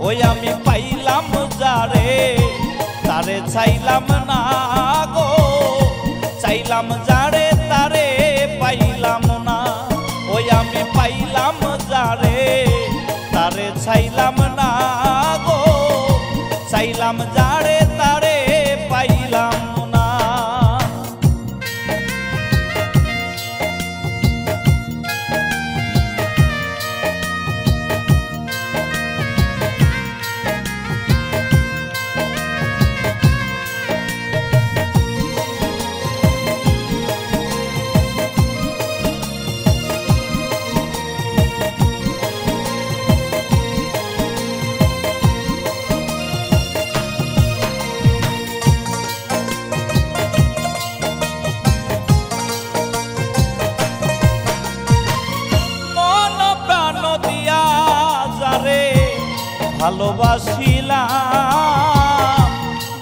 ওই আমি পাইলাম যারে তারে চাইলাম না গো, চাইলাম যারে তারে পাইলাম না। ওই আমি পাইলাম যারে তারে চাইলাম না গো, চাইলাম যারে তারে পাইলাম না। ভালোবাসিলাম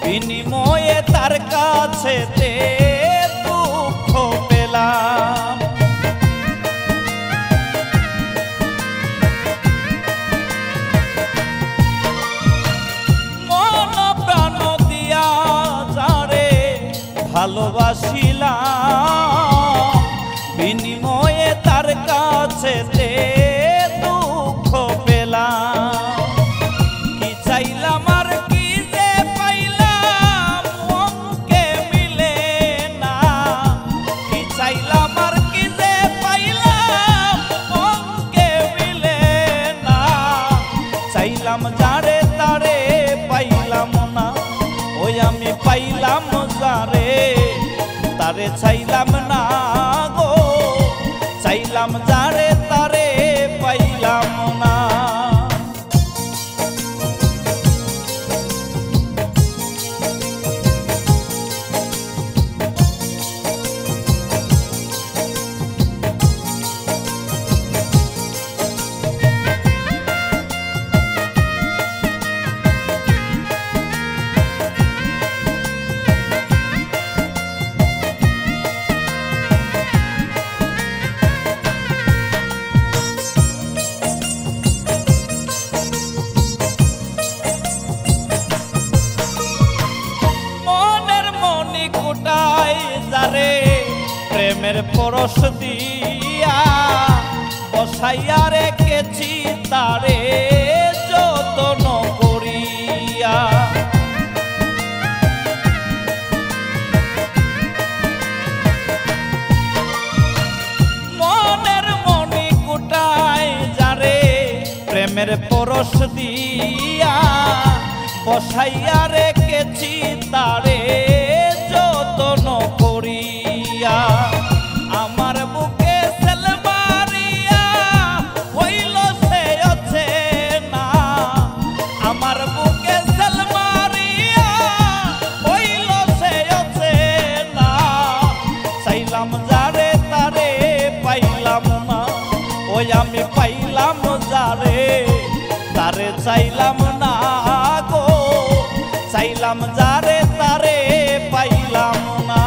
বিনিময়ে তার কাছে দুঃখ পেলাম। মন প্রাণ দিয়া যারে ভালোবাসিলাম বিনিময়ে তার কাছে দুঃখ পেলাম। চাইলাম আর কি যে পাইলাম মনকে মিলে না, কি চাইলাম আর কি যে পাইলাম মনকে মিলে না। চাইলাম যারে তারে পাইলাম না, ওই আমি পাইলাম যারে তারে চাইলাম না গো, চাইলাম যারে তারে পাইলাম না। যারে প্রেমের পরশ দিয়া বসাইয়া রেখেছি তারে যত্ন করিয়া। মনের মনি কুটায় যারে প্রেমের পরশ দিয়া বসাইয়া রেখেছি তারে যত্ন করিয়া। আমার বুকে সেল মারিয়া হইল সে আছে না, আমার বুকে সেল মারিয়া হইল সে আছে না। চাইলাম যারে তারে পাইলাম না, ওই আমি পাইলাম যারে তারে চাইলাম না গো, চাইলাম যারে তারে পাইলাম না।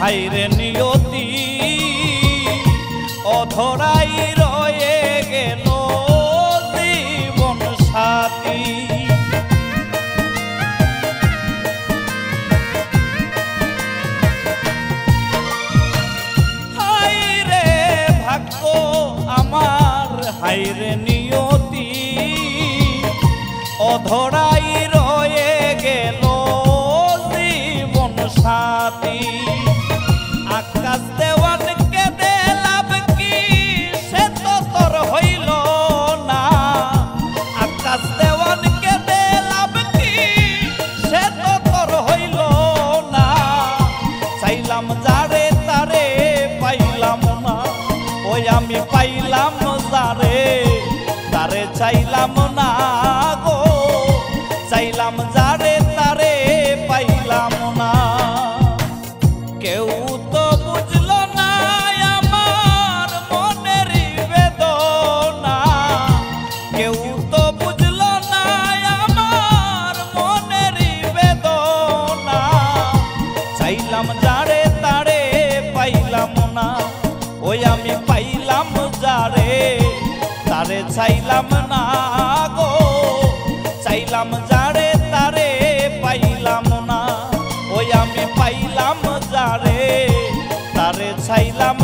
হায়রে নিয়তি অধরাই রয়ে গেল জীবন সাথী। হায়রে ভাগ্য আমার, হায়রে নিয়তি অধরাই রয়ে গেল জীবন সাথী। আকাশ দেওয়ানকে দিলাম কি সে তো তোর হইল না, আকাশ দেওয়ানকে দিলাম কি সে তো তোর হইল না। চাইলাম পাইলাম না গো, চাইলাম যারে তারে পাইলাম না। কেউ তো বুঝলো না আমার মনের বেদনা, কেউ তো বুঝলো না আমার মনের বেদনা। চাইলাম যারে তারে পাইলাম না, ওই আমি পাইলাম যারে তারে চাইলাম না গো, চাইলাম যারে তারে পাইলাম না। ওই আমি পাইলাম যারে তারে চাইলাম